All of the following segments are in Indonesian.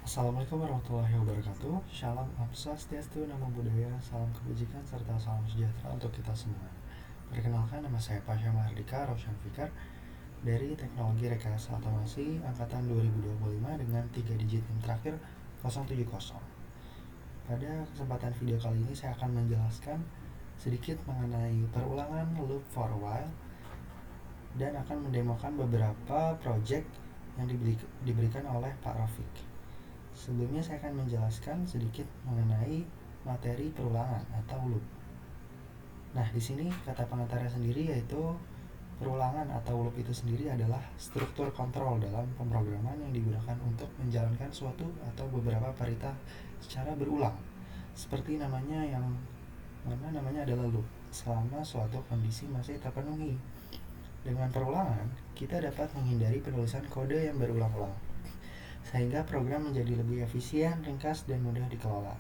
Assalamualaikum warahmatullahi wabarakatuh. Shalom, Om Swastiastu, Namo Buddhaya, salam kebajikan serta salam sejahtera untuk kita semua. Perkenalkan, nama saya Pasha Mahardika Roshan Fikar dari Teknologi Rekayasa Otomasi Angkatan 2025 dengan 3 digit NIM terakhir 070. Pada kesempatan video kali ini saya akan menjelaskan sedikit mengenai perulangan loop for a while dan akan mendemokan beberapa project yang diberikan oleh Pak Rafiq. Sebelumnya saya akan menjelaskan sedikit mengenai materi perulangan atau loop. Nah, di sini kata pengantarnya sendiri yaitu perulangan atau loop itu sendiri adalah struktur kontrol dalam pemrograman yang digunakan untuk menjalankan suatu atau beberapa perintah secara berulang. Seperti namanya yang mana namanya adalah loop selama suatu kondisi masih terpenuhi. Dengan perulangan, kita dapat menghindari penulisan kode yang berulang-ulang, sehingga program menjadi lebih efisien, ringkas, dan mudah dikelola.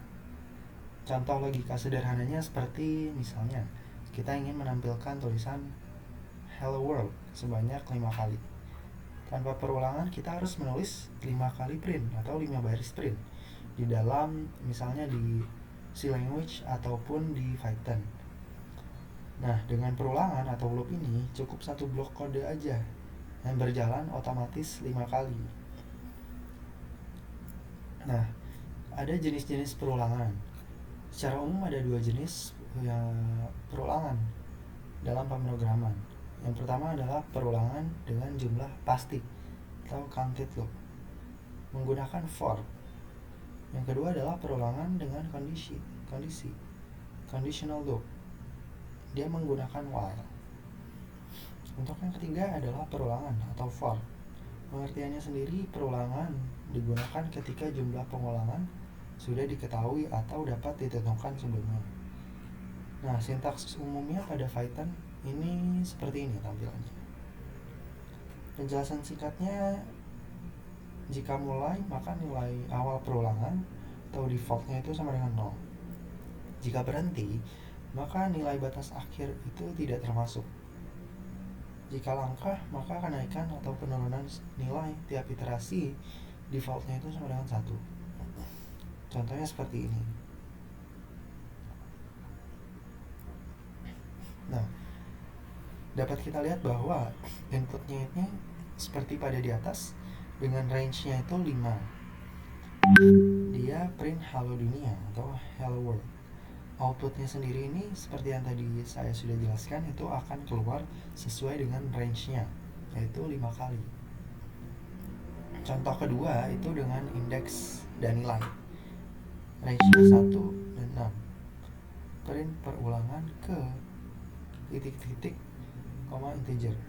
Contoh logika sederhananya seperti misalnya, kita ingin menampilkan tulisan Hello World sebanyak 5 kali. Tanpa perulangan, kita harus menulis 5 kali print atau 5 baris print di dalam misalnya di C language ataupun di Python. Nah, dengan perulangan atau loop ini cukup satu blok kode aja yang berjalan otomatis 5 kali. Nah, ada jenis-jenis perulangan. Secara umum ada 2 jenis perulangan dalam pemrograman. Yang pertama adalah perulangan dengan jumlah pasti atau counted loop menggunakan for. Yang kedua adalah perulangan dengan kondisi conditional loop. Dia menggunakan while. Untuk yang ketiga adalah perulangan atau for. Pengertiannya sendiri, perulangan digunakan ketika jumlah pengulangan sudah diketahui atau dapat ditentukan sebelumnya. Nah, sintaks umumnya pada Python ini seperti ini tampilannya. Penjelasan singkatnya, jika mulai maka nilai awal perulangan atau defaultnya itu sama dengan 0. Jika berhenti, maka nilai batas akhir itu tidak termasuk. Jika langkah, maka kenaikan atau penurunan nilai tiap iterasi defaultnya itu sama dengan 1. Contohnya seperti ini. Nah, dapat kita lihat bahwa inputnya ini seperti pada di atas dengan range-nya itu 5. Dia print halo dunia atau hello world. Outputnya sendiri ini seperti yang tadi saya sudah jelaskan, itu akan keluar sesuai dengan range-nya, yaitu 5 kali. Contoh kedua itu dengan indeks dan nilai. Range-nya 1 dan 6. Print perulangan ke titik-titik, koma integer.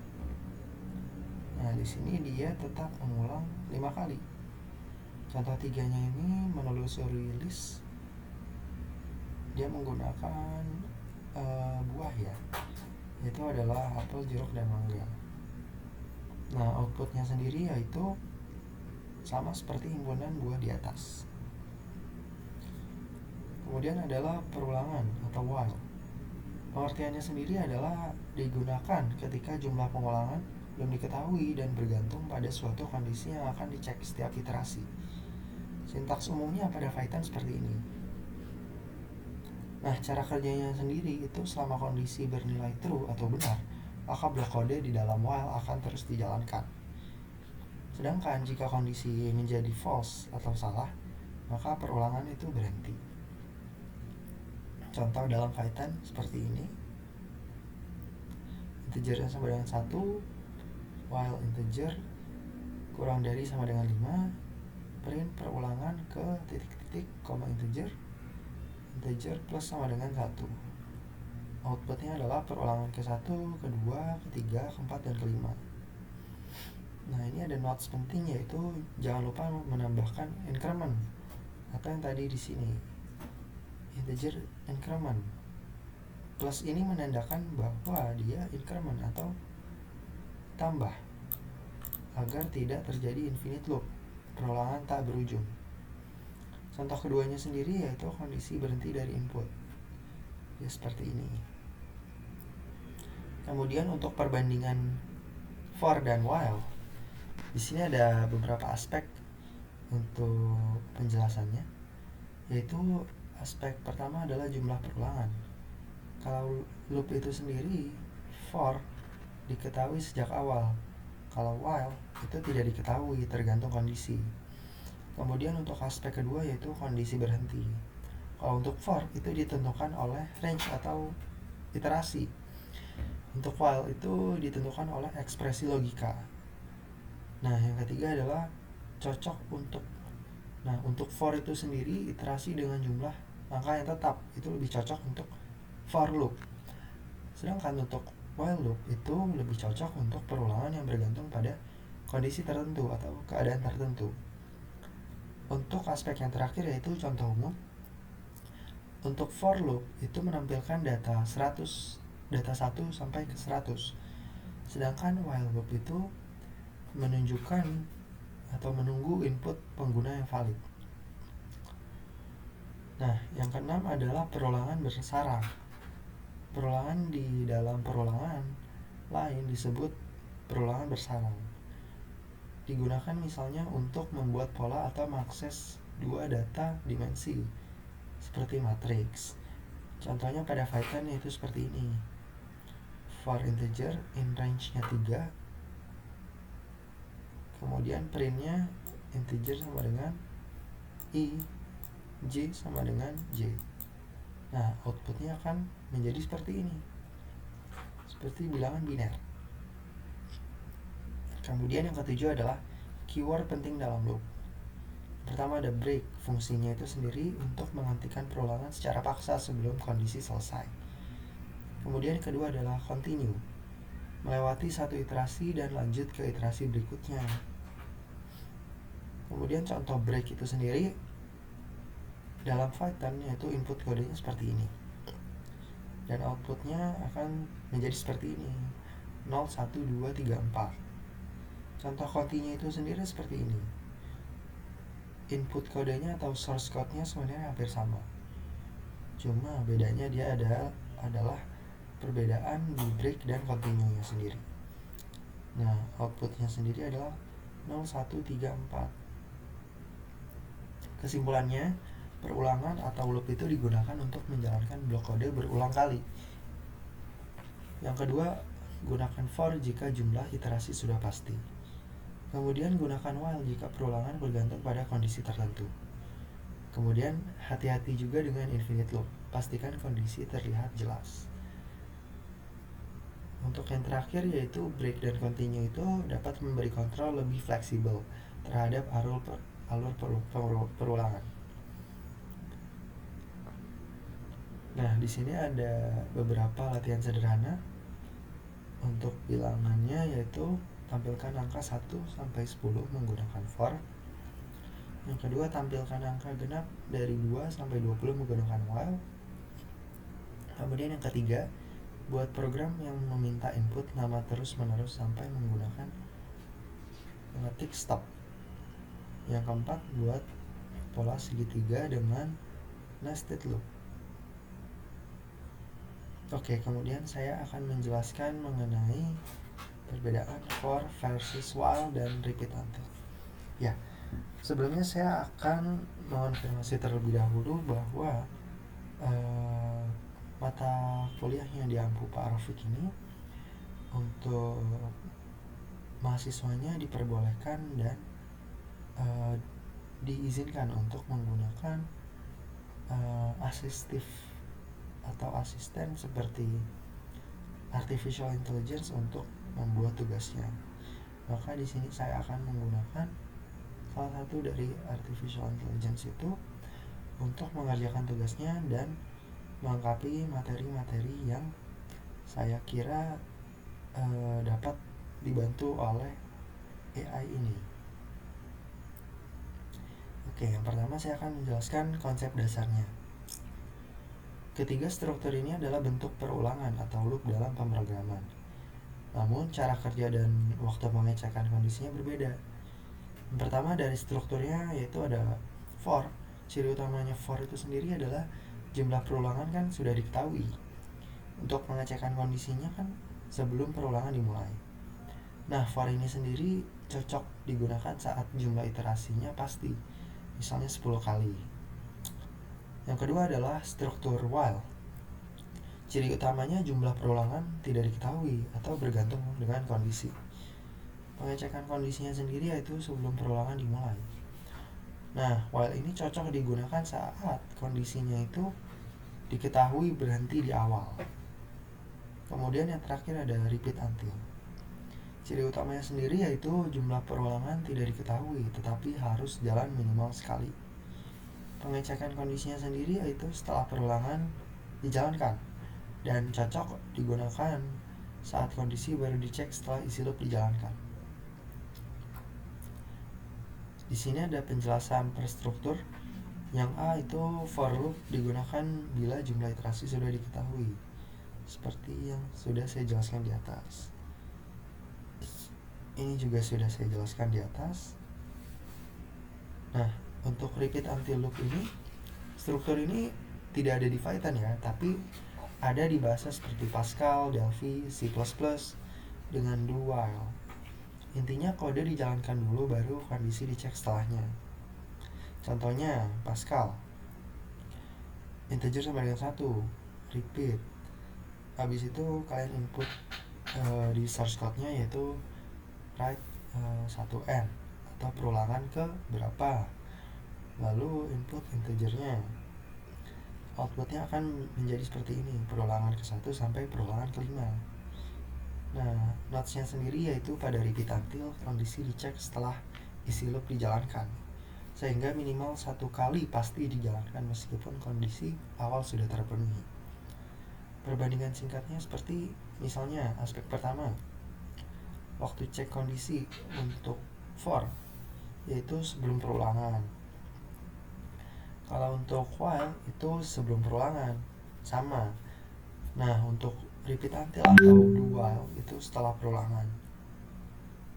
Nah, di sini dia tetap mengulang 5 kali. Contoh tiganya ini menelusuri list. Dia menggunakan buah ya, itu adalah apel, jeruk, dan mangga. Nah, outputnya sendiri yaitu sama seperti himpunan buah di atas. Kemudian adalah perulangan atau while. Pengertiannya sendiri adalah digunakan ketika jumlah pengulangan belum diketahui dan bergantung pada suatu kondisi yang akan dicek setiap iterasi. Sintaks umumnya pada Python seperti ini. Nah, cara kerjanya sendiri itu selama kondisi bernilai true atau benar, maka blok kode di dalam while akan terus dijalankan. Sedangkan jika kondisi menjadi false atau salah, maka perulangan itu berhenti. Contoh dalam Python seperti ini. Integernya sama dengan 1, while integer kurang dari sama dengan 5, print perulangan ke titik-titik, koma integer plus sama dengan 1. Outputnya adalah perulangan ke-1, ke-2, ke-3, ke-4, dan ke-5. Nah, ini ada notes penting, yaitu jangan lupa menambahkan increment atau yang tadi di sini integer increment. Plus ini menandakan bahwa dia increment atau tambah agar tidak terjadi infinite loop, perulangan tak berujung. Contoh keduanya sendiri yaitu kondisi berhenti dari input. Ya, seperti ini. Kemudian untuk perbandingan for dan while, di sini ada beberapa aspek untuk penjelasannya, yaitu aspek pertama adalah jumlah perulangan. Kalau loop itu sendiri, for diketahui sejak awal. Kalau while itu tidak diketahui, tergantung kondisi. Kemudian untuk aspek kedua yaitu kondisi berhenti. Kalau untuk for itu ditentukan oleh range atau iterasi. Untuk while itu ditentukan oleh ekspresi logika. Nah, yang ketiga adalah cocok untuk. Nah, untuk for itu sendiri iterasi dengan jumlah angka yang tetap itu lebih cocok untuk for loop. Sedangkan untuk while loop itu lebih cocok untuk perulangan yang bergantung pada kondisi tertentu atau keadaan tertentu. Untuk aspek yang terakhir yaitu contoh umum. Untuk for loop itu menampilkan data 1 sampai ke 100. Sedangkan while loop itu menunjukkan atau menunggu input pengguna yang valid. Nah, yang keenam adalah perulangan bersarang. Perulangan di dalam perulangan lain disebut perulangan bersarang. Digunakan misalnya untuk membuat pola atau mengakses dua data dimensi seperti matriks. Contohnya pada Python yaitu seperti ini. For integer in range-nya 3, kemudian print-nya integer sama dengan i, j sama dengan j. Nah, outputnya akan menjadi seperti ini, seperti bilangan biner. Kemudian yang ketujuh adalah keyword penting dalam loop. Pertama ada break, fungsinya itu sendiri untuk menghentikan perulangan secara paksa sebelum kondisi selesai. Kemudian yang kedua adalah continue, melewati satu iterasi dan lanjut ke iterasi berikutnya. Kemudian contoh break itu sendiri dalam Python yaitu input kodenya seperti ini dan outputnya akan menjadi seperti ini, 0, 1, 2, 3, 4. Contoh continue itu sendiri seperti ini. Input kodenya atau source code-nya sebenarnya hampir sama, cuma bedanya dia adalah perbedaan di break dan continue-nya sendiri. Nah, outputnya sendiri adalah 0, 1, 3, 4. Kesimpulannya, perulangan atau loop itu digunakan untuk menjalankan blok kode berulang kali. Yang kedua, gunakan for jika jumlah iterasi sudah pasti. Kemudian gunakan while jika perulangan bergantung pada kondisi tertentu. Kemudian hati-hati juga dengan infinite loop, pastikan kondisi terlihat jelas. Untuk yang terakhir yaitu break dan continue itu dapat memberi kontrol lebih fleksibel terhadap alur perulangan. Nah, di sini ada beberapa latihan sederhana untuk bilangannya, yaitu tampilkan angka 1 sampai 10 menggunakan for. Yang kedua, tampilkan angka genap dari 2 sampai 20 menggunakan while. Kemudian yang ketiga, buat program yang meminta input nama terus-menerus sampai menggunakan mengetik stop. Yang keempat, buat pola segitiga dengan nested loop. Oke, kemudian saya akan menjelaskan mengenai perbedaan for versus while dan repeat until. Ya, sebelumnya saya akan mengonfirmasi terlebih dahulu bahwa mata kuliah yang diampu Pak Rafiq ini untuk mahasiswanya diperbolehkan dan diizinkan untuk menggunakan asistif atau asisten seperti artificial intelligence untuk membuat tugasnya. Maka di sini saya akan menggunakan salah satu dari artificial intelligence itu untuk mengerjakan tugasnya dan melengkapi materi-materi yang saya kira dapat dibantu oleh AI ini. Oke, yang pertama saya akan menjelaskan konsep dasarnya. Ketiga, struktur ini adalah bentuk perulangan atau loop dalam pemrograman. Namun, cara kerja dan waktu pengecekan kondisinya berbeda. Yang pertama dari strukturnya yaitu ada for. Ciri utamanya for itu sendiri adalah jumlah perulangan kan sudah diketahui. Untuk pengecekan kondisinya kan sebelum perulangan dimulai. Nah, for ini sendiri cocok digunakan saat jumlah iterasinya pasti, misalnya 10 kali. Yang kedua adalah struktur while. Ciri utamanya jumlah perulangan tidak diketahui atau bergantung dengan kondisi. Pengecekan kondisinya sendiri yaitu sebelum perulangan dimulai. Nah, while ini cocok digunakan saat kondisinya itu diketahui berhenti di awal. Kemudian yang terakhir ada repeat until. Ciri utamanya sendiri yaitu jumlah perulangan tidak diketahui, tetapi harus jalan minimal sekali. Pengecekan kondisinya sendiri yaitu setelah perulangan dijalankan dan cocok digunakan saat kondisi baru dicek setelah isi loop dijalankan. Di sini ada penjelasan per struktur. Yang A itu for loop digunakan bila jumlah iterasi sudah diketahui, seperti yang sudah saya jelaskan di atas. Ini juga sudah saya jelaskan di atas. Nah, untuk repeat until loop ini, struktur ini tidak ada di Python ya, tapi ada di bahasa seperti Pascal, Delphi, C++ dengan do while. Intinya kode dijalankan dulu baru kondisi dicek setelahnya. Contohnya Pascal, integer sama dengan 1, repeat. Habis itu kalian input di source code-nya yaitu write 1n atau perulangan ke berapa, lalu input integernya. Outputnya akan menjadi seperti ini, perulangan ke-1 sampai perulangan ke-5. Nah, notes-nya sendiri yaitu pada repeat until kondisi dicek setelah isi loop dijalankan, sehingga minimal 1 kali pasti dijalankan meskipun kondisi awal sudah terpenuhi. Perbandingan singkatnya seperti misalnya aspek pertama, waktu cek kondisi untuk for yaitu sebelum perulangan. Kalau untuk while itu sebelum perulangan, sama. Nah, untuk repeat until atau do while itu setelah perulangan.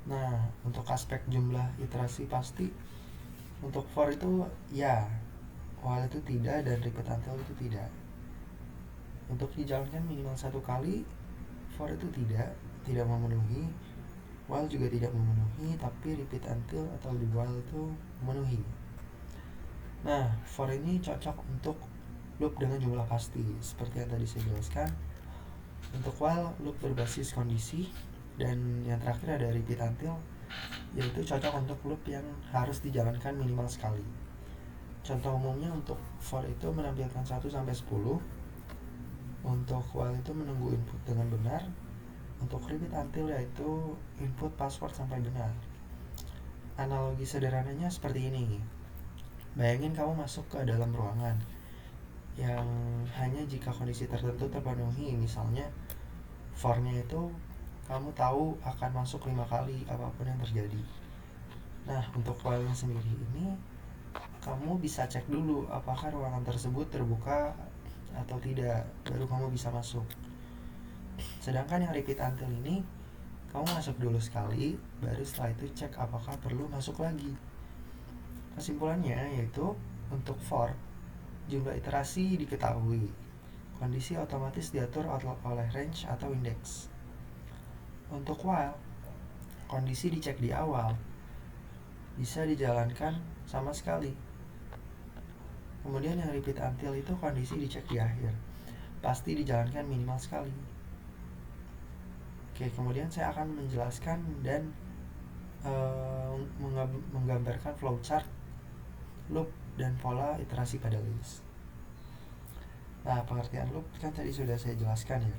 Nah, untuk aspek jumlah iterasi pasti, untuk for itu ya, while itu tidak, dan repeat until itu tidak. Untuk dijalankan minimal 1 kali, for itu tidak memenuhi, while juga tidak memenuhi, tapi repeat until atau do while itu memenuhi. Nah, for ini cocok untuk loop dengan jumlah pasti, seperti yang tadi saya jelaskan. Untuk while, loop berbasis kondisi, dan yang terakhir ada repeat until, yaitu cocok untuk loop yang harus dijalankan minimal sekali. Contoh umumnya untuk for itu menampilkan 1 sampai 10. Untuk while itu menunggu input dengan benar. Untuk repeat until yaitu input password sampai benar. Analogi sederhananya seperti ini. Bayangin kamu masuk ke dalam ruangan yang hanya jika kondisi tertentu terpenuhi, misalnya for-nya itu kamu tahu akan masuk 5 kali apapun yang terjadi. Nah, untuk while-nya sendiri ini kamu bisa cek dulu apakah ruangan tersebut terbuka atau tidak, baru kamu bisa masuk. Sedangkan yang repeat until ini kamu masuk dulu sekali, baru setelah itu cek apakah perlu masuk lagi. Kesimpulannya yaitu untuk for, jumlah iterasi diketahui, kondisi otomatis diatur oleh range atau index. Untuk while, kondisi dicek di awal, bisa dijalankan sama sekali. Kemudian yang repeat until itu kondisi dicek di akhir, pasti dijalankan minimal sekali. Oke, kemudian saya akan menjelaskan dan menggambarkan flowchart loop dan pola iterasi pada list. Nah, pengertian loop kan tadi sudah saya jelaskan ya.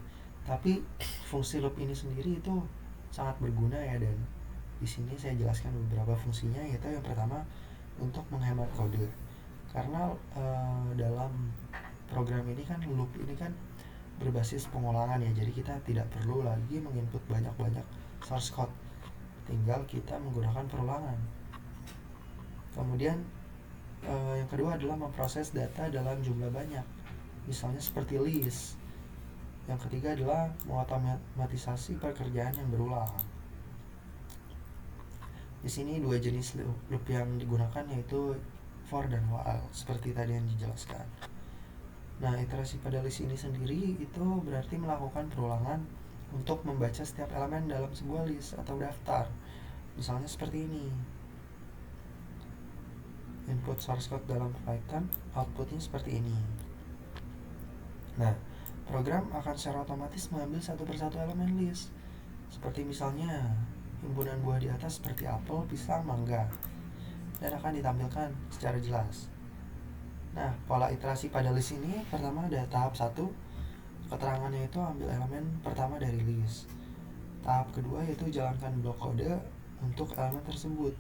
Tapi fungsi loop ini sendiri itu sangat berguna ya, dan di sini saya jelaskan beberapa fungsinya, yaitu yang pertama untuk menghemat kode. Karena dalam program ini kan loop ini kan berbasis pengulangan ya, jadi kita tidak perlu lagi menginput banyak-banyak source code, tinggal kita menggunakan perulangan. Kemudian yang kedua adalah memproses data dalam jumlah banyak, misalnya seperti list. Yang ketiga adalah mengotomatisasi pekerjaan yang berulang. Di sini dua jenis loop yang digunakan yaitu for dan while, seperti tadi yang dijelaskan. Nah, iterasi pada list ini sendiri itu berarti melakukan perulangan untuk membaca setiap elemen dalam sebuah list atau daftar. Misalnya seperti ini. Input source code dalam Python, outputnya seperti ini. Nah, program akan secara otomatis mengambil satu persatu elemen list. Seperti misalnya himpunan buah di atas seperti apel, pisang, mangga, dan akan ditampilkan secara jelas. Nah, pola iterasi pada list ini pertama ada tahap 1, keterangannya itu ambil elemen pertama dari list. Tahap kedua yaitu jalankan blok kode untuk elemen tersebut.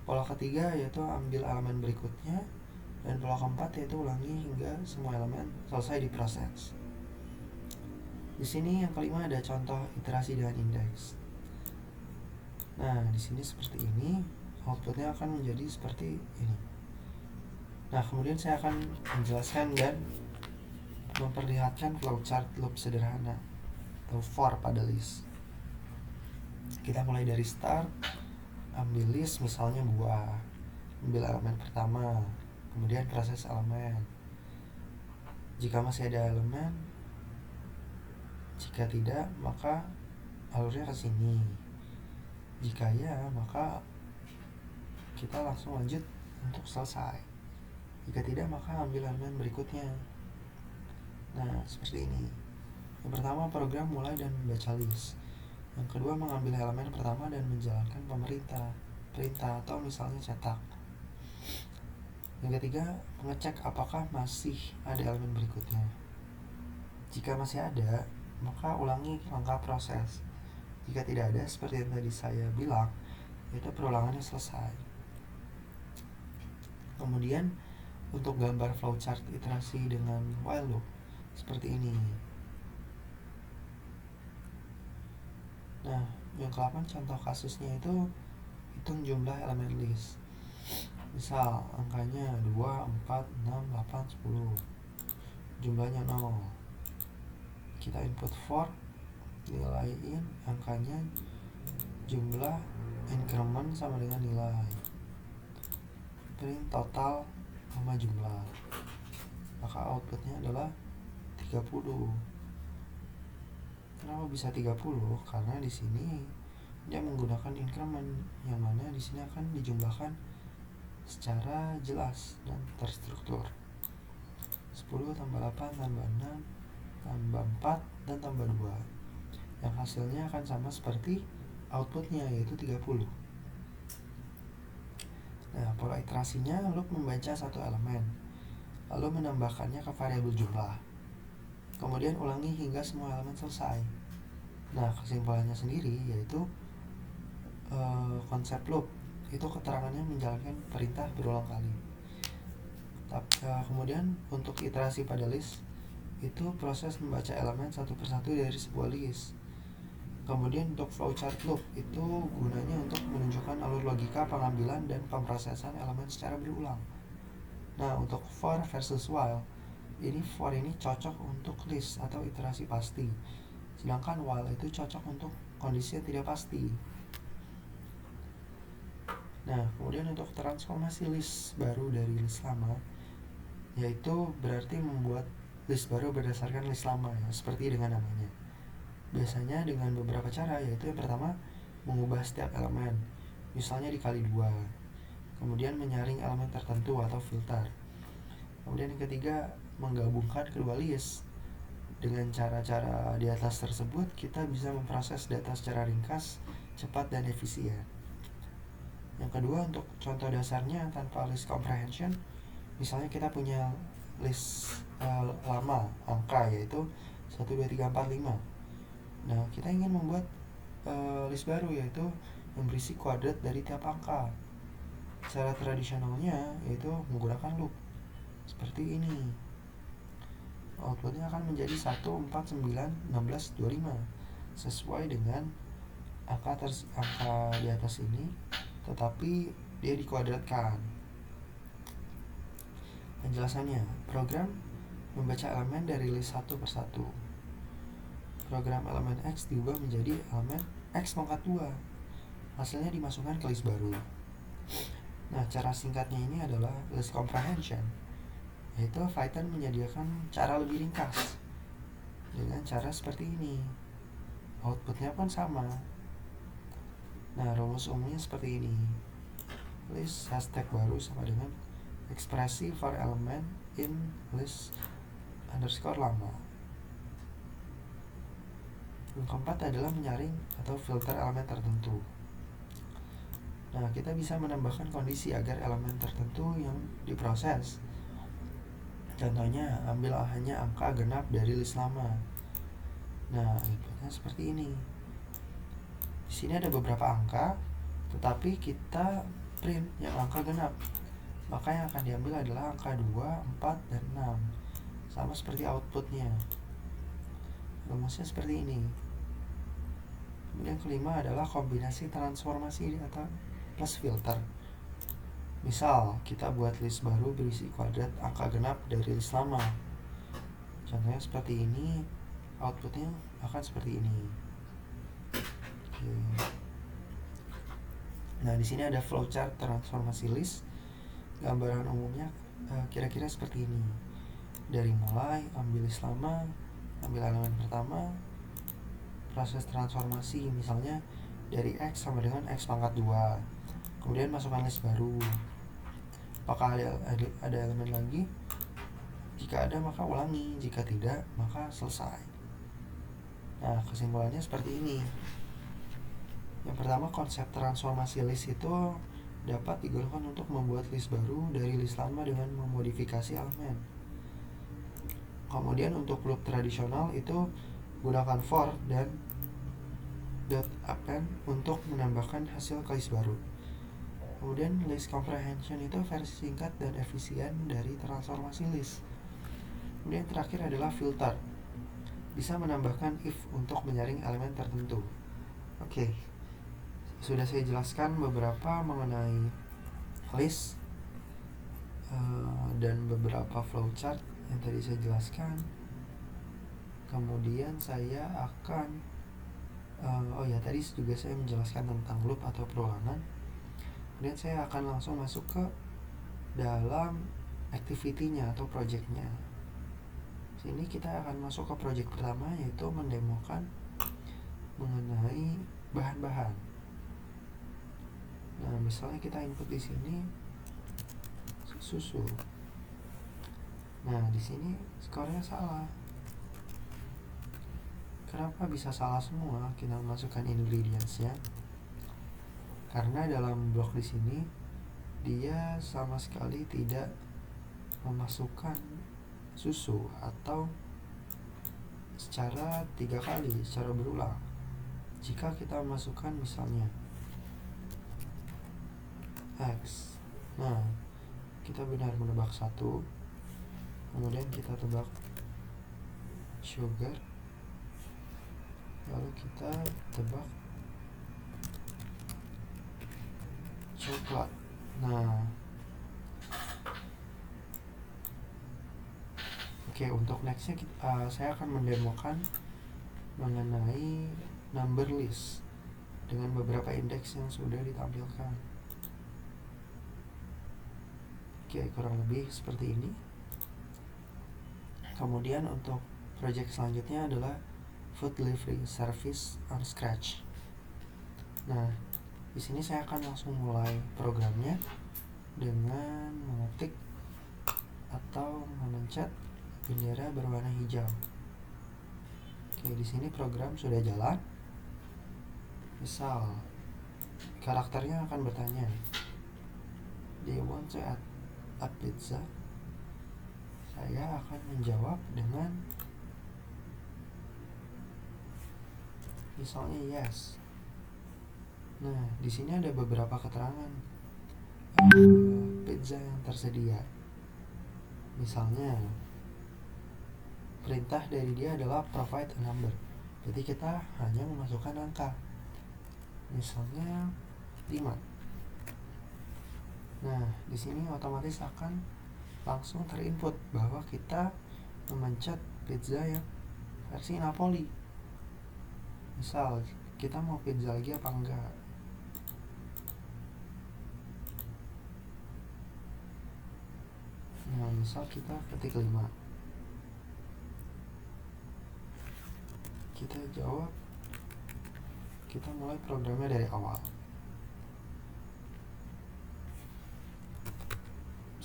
Pola ketiga yaitu ambil elemen berikutnya, dan pola keempat yaitu ulangi hingga semua elemen selesai diproses. Di sini yang kelima ada contoh iterasi dengan indeks. Nah, di sini seperti ini, outputnya akan menjadi seperti ini. Nah, kemudian saya akan menjelaskan dan memperlihatkan flowchart loop sederhana atau for pada list. Kita mulai dari start, ambil list misalnya buah, ambil elemen pertama, kemudian proses elemen. Jika masih ada elemen, jika tidak maka alurnya ke sini. Jika ya, maka kita langsung lanjut untuk selesai. Jika tidak, maka ambil elemen berikutnya. Nah, seperti ini. Yang pertama, program mulai dan membaca list. Yang kedua, mengambil elemen pertama dan menjalankan perintah atau misalnya cetak. Yang ketiga, mengecek apakah masih ada elemen berikutnya. Jika masih ada, maka ulangi langkah proses. Jika tidak ada, seperti yang tadi saya bilang, itu perulangannya selesai. Kemudian untuk gambar flowchart iterasi dengan while loop seperti ini. Nah, yang ke-8 contoh kasusnya itu hitung jumlah elemen list. Misal angkanya 2, 4, 6, 8, 10. Jumlahnya 0. Kita input for, nilaiin angkanya, jumlah increment sama dengan nilai. Print total sama jumlah. Maka outputnya adalah 30. Kenapa bisa 30? Karena di sini dia menggunakan increment, yang mana di sini akan dijumlahkan secara jelas dan terstruktur. 10 tambah 8 tambah 6 tambah 4 dan tambah 2. Yang hasilnya akan sama seperti outputnya, yaitu 30. Nah, pola iterasinya loop membaca satu elemen, lalu menambahkannya ke variabel jumlah. Kemudian ulangi hingga semua elemen selesai. Nah, kesimpulannya sendiri yaitu konsep loop itu keterangannya menjalankan perintah berulang kali. Kemudian untuk iterasi pada list itu proses membaca elemen satu persatu dari sebuah list. Kemudian untuk flowchart loop itu gunanya untuk menunjukkan alur logika pengambilan dan pemrosesan elemen secara berulang. Nah, untuk for versus while, for ini cocok untuk list atau iterasi pasti, sedangkan while itu cocok untuk kondisi yang tidak pasti. Nah, kemudian untuk transformasi list baru dari list lama, yaitu berarti membuat list baru berdasarkan list lama, ya, seperti dengan namanya. Biasanya dengan beberapa cara, yaitu yang pertama, mengubah setiap elemen, misalnya dikali 2. Kemudian menyaring elemen tertentu atau filter. Kemudian yang ketiga, menggabungkan kedua list. Dengan cara-cara di atas tersebut, kita bisa memproses data secara ringkas, cepat, dan efisien. Yang kedua, untuk contoh dasarnya tanpa list comprehension, misalnya kita punya list lama angka, yaitu 1, 2, 3, 4, 5. Nah, kita ingin membuat list baru, yaitu yang berisi kuadrat dari tiap angka. Cara tradisionalnya yaitu menggunakan loop seperti ini. Outputnya akan menjadi 1, 4, 9, 16, 25 sesuai dengan angka di atas ini, tetapi dia dikuadratkan. Penjelasannya, program membaca elemen dari list satu persatu. Program elemen X diubah menjadi elemen X pangkat 2. Hasilnya dimasukkan ke list baru. Nah, cara singkatnya ini adalah list comprehension, yaitu Python menyediakan cara lebih ringkas dengan cara seperti ini. Outputnya pun sama. Nah, rumus umumnya seperti ini. List hashtag baru sama dengan ekspresi for element in list underscore lama. Yang keempat adalah menyaring atau filter elemen tertentu. Nah, kita bisa menambahkan kondisi agar elemen tertentu yang diproses. Contohnya, ambil hanya angka genap dari list lama. Nah, inputnya seperti ini. Di sini ada beberapa angka, tetapi kita print yang angka genap. Maka yang akan diambil adalah angka 2, 4, dan 6. Sama seperti outputnya. Rumusnya seperti ini. Kemudian kelima adalah kombinasi transformasi atau plus filter. Misal, kita buat list baru berisi kuadrat angka genap dari list lama. Contohnya seperti ini, outputnya akan seperti ini. Oke. Nah, di sini ada flowchart transformasi list. Gambaran umumnya kira-kira seperti ini. Dari mulai ambil list lama, ambil elemen pertama, proses transformasi misalnya dari X sama dengan X pangkat 2, kemudian masukkan list baru. Apakah ada elemen lagi? Jika ada maka ulangi, jika tidak maka selesai. Nah, kesimpulannya seperti ini. Yang pertama, konsep transformasi list itu dapat digunakan untuk membuat list baru dari list lama dengan memodifikasi elemen. Kemudian untuk loop tradisional itu gunakan for dan .append untuk menambahkan hasil ke list baru. Kemudian list comprehension itu versi singkat dan efisien dari transformasi list. Kemudian terakhir adalah filter. Bisa menambahkan if untuk menyaring elemen tertentu. Oke. Sudah saya jelaskan beberapa mengenai list dan beberapa flowchart yang tadi saya jelaskan. Kemudian saya akan tadi juga saya menjelaskan tentang loop atau perulangan. Kemudian saya akan langsung masuk ke dalam activity-nya atau project-nya. Sini kita akan masuk ke project pertama, yaitu mendemokan mengenai bahan-bahan. Nah, misalnya kita input di sini susu. Nah, di sini skornya salah. Kenapa bisa salah semua? Kita masukkan ingredients-nya. Karena dalam blok di sini dia sama sekali tidak memasukkan susu atau secara 3 kali, secara berulang. Jika kita masukkan misalnya X, nah kita benar menebak 1, kemudian kita tebak sugar, lalu kita tebak coklat. Nah, oke, untuk nextnya saya akan mendemokan mengenai number list dengan beberapa indeks yang sudah ditampilkan. Oke, kurang lebih seperti ini. Kemudian untuk project selanjutnya adalah food delivery service on scratch. Nah, di sini saya akan langsung mulai programnya dengan mengetik atau memencet bendera berwarna hijau. Oke, di sini program sudah jalan. Misal karakternya akan bertanya, "Do you want to add a pizza?" Saya akan menjawab dengan misalnya yes. Nah, di sini ada beberapa keterangan pizza yang tersedia. Misalnya perintah dari dia adalah provide a number. Jadi kita hanya memasukkan angka. Misalnya 5. Nah, di sini otomatis akan langsung terinput bahwa kita memencet pizza yang versi Napoli. Misal kita mau pizza lagi apa enggak. Nah, misal kita ketik 5, kita jawab, kita mulai programnya dari awal.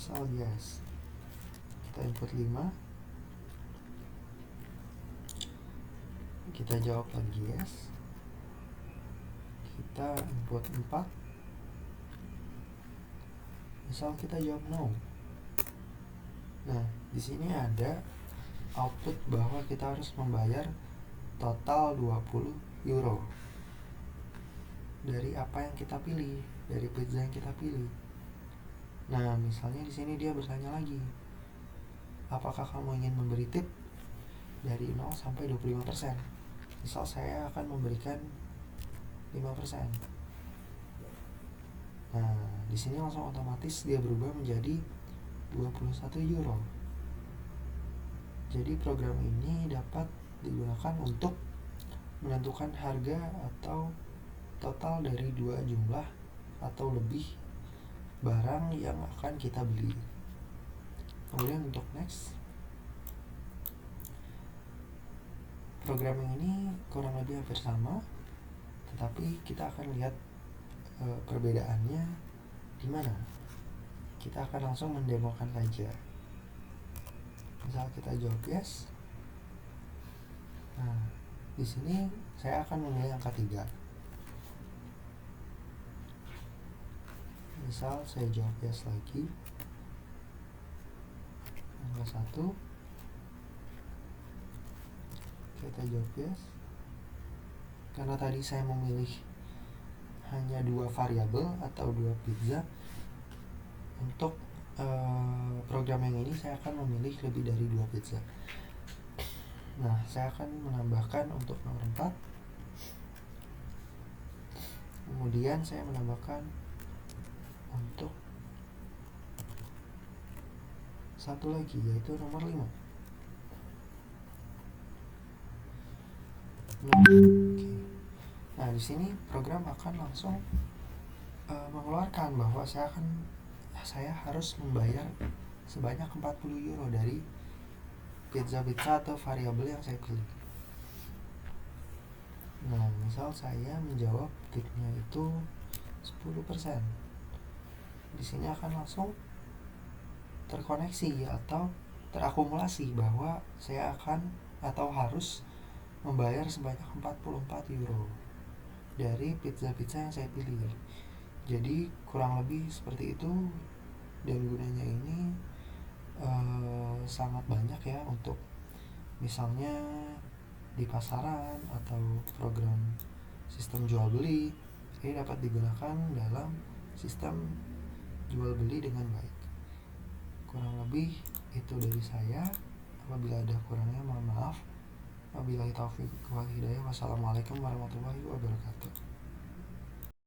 Misal yes, kita input 5, kita jawab lagi yes, kita input 4, misal kita jawab no. Nah, di sini ada output bahwa kita harus membayar total 20 euro dari apa yang kita pilih, dari pizza yang kita pilih. Nah, misalnya di sini dia bertanya lagi, apakah kamu ingin memberi tip dari 0 sampai 25%? Misal saya akan memberikan 5%. Nah, di sini langsung otomatis dia berubah menjadi 21 euro. Jadi program ini dapat digunakan untuk menentukan harga atau total dari dua jumlah atau lebih barang yang akan kita beli. Kemudian untuk next, program ini kurang lebih hampir sama, tetapi kita akan lihat perbedaannya di mana. Kita akan langsung mendemokan saja. Misal kita jawab yes. Nah, di sini saya akan memilih angka 3. Misal saya jawab yes lagi, angka 1, kita jawab yes. Karena tadi saya memilih hanya 2 variabel atau 2 pizza, untuk program yang ini saya akan memilih lebih dari 2 pizza. Nah, saya akan menambahkan untuk nomor 4, kemudian saya menambahkan untuk satu lagi, yaitu nomor 5. Nah, di sini program akan langsung mengeluarkan bahwa saya harus membayar sebanyak 40 euro dari pizza atau variabel yang saya pilih. Nah, misal saya menjawab tipnya itu 10%. Di sini akan langsung terkoneksi atau terakumulasi bahwa saya akan atau harus membayar sebanyak 44 euro dari pizza yang saya pilih. Jadi kurang lebih seperti itu, dan gunanya ini sangat banyak ya, untuk misalnya di pasaran atau program sistem jual beli. Ini dapat digunakan dalam sistem jual beli dengan baik. Kurang lebih itu dari saya. Apabila ada kurangnya mohon maaf. Wabillahi taufiq wal hidayah. Wassalamualaikum warahmatullahi wabarakatuh.